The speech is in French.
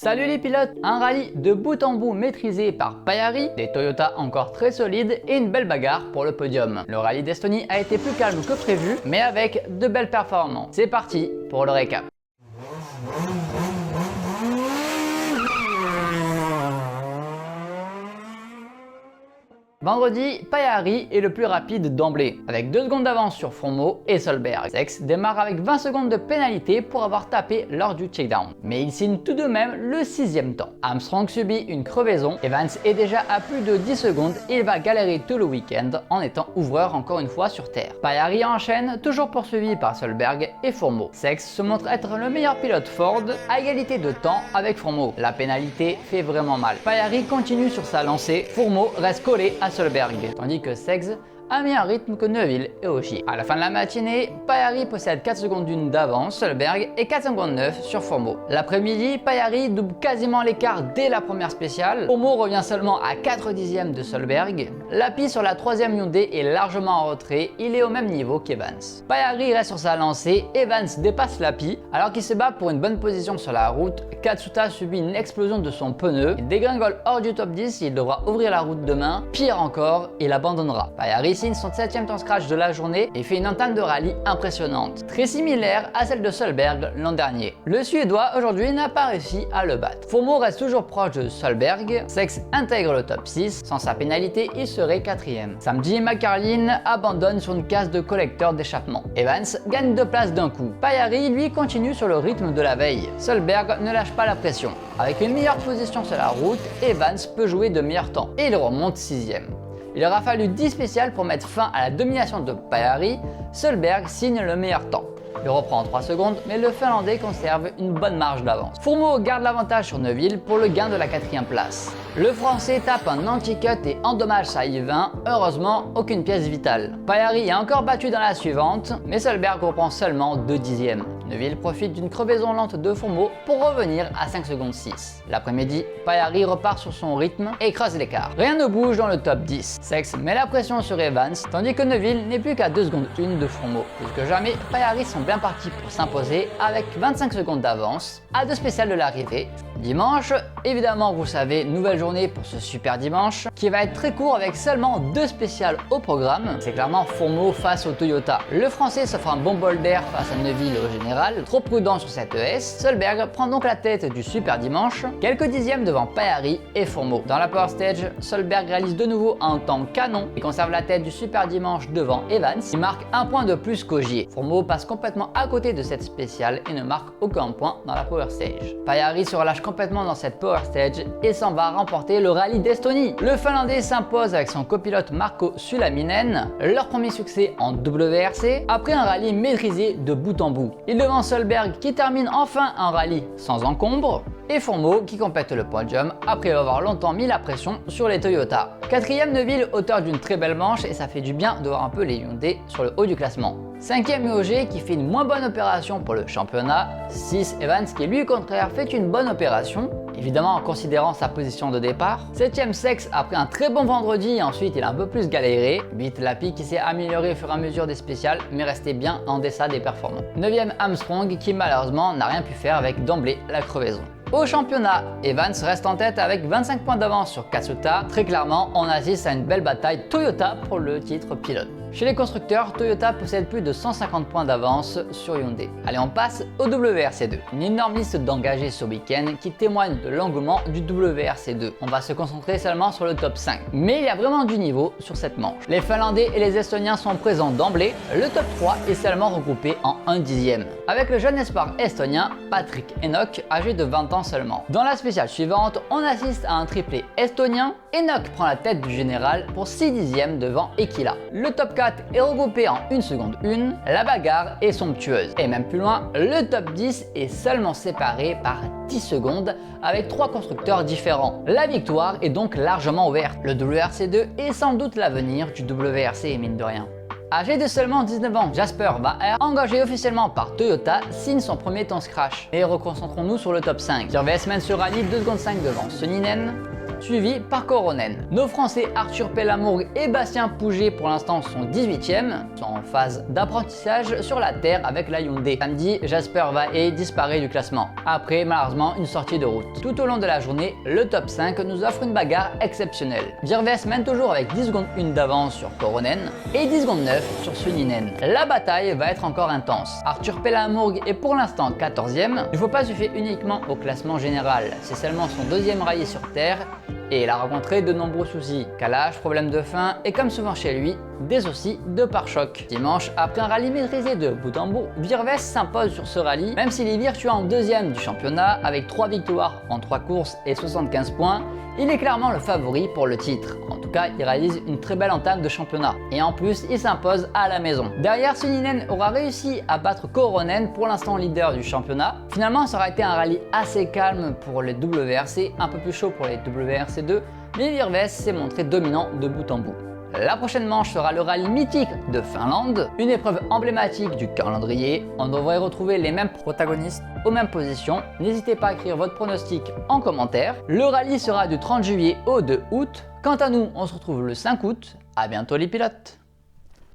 Salut les pilotes! Un rallye de bout en bout maîtrisé par Pajarvi, des Toyota encore très solides et une belle bagarre pour le podium. Le rallye d'Estonie a été plus calme que prévu, mais avec de belles performances. C'est parti pour le récap. Vendredi, Pajarvi est le plus rapide d'emblée, avec 2 secondes d'avance sur Fromo et Solberg. Sex démarre avec 20 secondes de pénalité pour avoir tapé lors du checkdown, mais il signe tout de même le 6e temps. Armstrong subit une crevaison, Evans est déjà à plus de 10 secondes et il va galérer tout le week-end en étant ouvreur encore une fois sur terre. Pajarvi enchaîne, toujours poursuivi par Solberg et Fromo. Sex se montre être le meilleur pilote Ford à égalité de temps avec Fromo. La pénalité fait vraiment mal. Pajarvi continue sur sa lancée, Fromo reste collé à Solberg, tandis que Sex a mis un rythme que Neuville et Ogier. À la fin de la matinée, Pajarvi possède 4 secondes d'une d'avance, Solberg et 4 secondes 9 sur Fromo. L'après-midi, Pajarvi double quasiment l'écart dès la première spéciale. Fromo revient seulement à 4 dixièmes de Solberg. Lappi sur la 3e Hyundai est largement en retrait, il est au même niveau qu'Evans. Pajarvi reste sur sa lancée, Evans dépasse Lappi. Alors qu'il se bat pour une bonne position sur la route, Katsuta subit une explosion de son pneu, il dégringole hors du top 10, il devra ouvrir la route demain. Pire encore, il abandonnera. Pajarvi signe son 7e temps scratch de la journée et fait une entame de rallye impressionnante, très similaire à celle de Solberg l'an dernier. Le Suédois aujourd'hui n'a pas réussi à le battre. Fromo reste toujours proche de Solberg, Sex intègre le top 6, sans sa pénalité il serait 4e. Samedi, McCarlin abandonne sur une casse de collecteur d'échappement. Evans gagne 2 places d'un coup. Pajarvi lui continue sur le rythme de la veille. Solberg ne lâche pas la pression. Avec une meilleure position sur la route, Evans peut jouer de meilleurs temps et il remonte 6e. Il aura fallu 10 spéciales pour mettre fin à la domination de Pajarvi. Solberg signe le meilleur temps. Il reprend en 3 secondes, mais le Finlandais conserve une bonne marge d'avance. Fromo garde l'avantage sur Neuville pour le gain de la 4e place. Le Français tape un anti-cut et endommage sa I-20, heureusement aucune pièce vitale. Pajarvi est encore battu dans la suivante, mais Solberg reprend seulement 2 dixièmes. Neuville profite d'une crevaison lente de Fromo pour revenir à 5 secondes 6. L'après-midi, Pajarvi repart sur son rythme et creuse l'écart. Rien ne bouge dans le top 10. Sex met la pression sur Evans, tandis que Neuville n'est plus qu'à 2 secondes 1 de Fromo. Plus que jamais, Pajarvi sont bien partis pour s'imposer avec 25 secondes d'avance à 2 spéciales de l'arrivée. Dimanche, évidemment vous savez, nouvelle journée pour ce super dimanche qui va être très court avec seulement 2 spéciales au programme. C'est clairement Fromo face au Toyota. Le Français s'offre un bon bol d'air face à Neuville au général, trop prudent sur cette ES. Solberg prend donc la tête du super dimanche, quelques dixièmes devant Pajarvi et Fromo. Dans la Power Stage, Solberg réalise de nouveau un temps canon et conserve la tête du super dimanche devant Evans. Il marque un point de plus qu'Ogier. Fromo passe complètement à côté de cette spéciale et ne marque aucun point dans la Power Stage. Pajarvi se relâche complètement dans cette Power Stage et s'en va remporter le rallye d'Estonie. Le Finlandais s'impose avec son copilote Marko Sulaminen, leur premier succès en WRC après un rallye maîtrisé de bout en bout. Il devance Solberg qui termine enfin un rallye sans encombre et Fromo qui complète le podium après avoir longtemps mis la pression sur les Toyota. 4e Neuville, auteur d'une très belle manche et ça fait du bien de voir un peu les Hyundai sur le haut du classement. 5e Ogier qui fait une moins bonne opération pour le championnat. 6 Evans qui lui au contraire fait une bonne opération, évidemment en considérant sa position de départ. 7e Sex après un très bon vendredi, ensuite il a un peu plus galéré. 8 Lappi qui s'est amélioré au fur et à mesure des spéciales mais restait bien en deçà des performances. 9e Armstrong qui malheureusement n'a rien pu faire avec d'emblée la crevaison. Au championnat, Evans reste en tête avec 25 points d'avance sur Katsuta. Très clairement, on assiste à une belle bataille Toyota pour le titre pilote. Chez les constructeurs, Toyota possède plus de 150 points d'avance sur Hyundai. Allez, on passe au WRC2. Une énorme liste d'engagés ce week-end qui témoigne de l'engouement du WRC2. On va se concentrer seulement sur le top 5. Mais il y a vraiment du niveau sur cette manche. Les Finlandais et les Estoniens sont présents d'emblée. Le top 3 est seulement regroupé en 1 dixième. Avec le jeune espoir estonien, Patrick Enoch, âgé de 20 ans seulement. Dans la spéciale suivante, on assiste à un triplé estonien. Enoch prend la tête du général pour 6 dixièmes devant Ekila. Le top 4 est regroupé en 1 seconde 1, la bagarre est somptueuse. Et même plus loin, le top 10 est seulement séparé par 10 secondes avec 3 constructeurs différents. La victoire est donc largement ouverte. Le WRC2 est sans doute l'avenir du WRC mine de rien. Âgé de seulement 19 ans, Jasper Vaher, engagé officiellement par Toyota, signe son premier temps scratch. Et reconcentrons-nous sur le top 5. Sur VS Men se rallie 2 secondes 5 devant Suninen, suivi par Coronen. Nos Français Arthur Pelamourgue et Bastien Pouget pour l'instant sont 18e, sont en phase d'apprentissage sur la terre avec la Hyundai. Samedi, Jasper Vahe disparaît du classement, après malheureusement une sortie de route. Tout au long de la journée, le top 5 nous offre une bagarre exceptionnelle. Virves mène toujours avec 10 secondes 1 d'avance sur Coronen et 10 secondes 9 sur Suninen. La bataille va être encore intense. Arthur Pelamourgue est pour l'instant 14e. Il ne faut pas se fier uniquement au classement général. C'est seulement son deuxième rallye sur terre et il a rencontré de nombreux soucis. Calage, problème de frein et comme souvent chez lui, des soucis de pare-choc. Dimanche, après un rallye maîtrisé de bout en bout, Virves s'impose sur ce rallye, même s'il est virtuel en deuxième du championnat avec 3 victoires en 3 courses et 75 points, il est clairement le favori pour le titre. En tout cas, il réalise une très belle entame de championnat. Et en plus, il s'impose à la maison. Derrière, Suninen aura réussi à battre Coronen, pour l'instant leader du championnat. Finalement, ça aura été un rallye assez calme pour les WRC, un peu plus chaud pour les WRC2, mais Virves s'est montré dominant de bout en bout. La prochaine manche sera le rallye mythique de Finlande, une épreuve emblématique du calendrier. On devrait retrouver les mêmes protagonistes aux mêmes positions. N'hésitez pas à écrire votre pronostic en commentaire. Le rallye sera du 30 juillet au 2 août. Quant à nous, on se retrouve le 5 août. À bientôt les pilotes!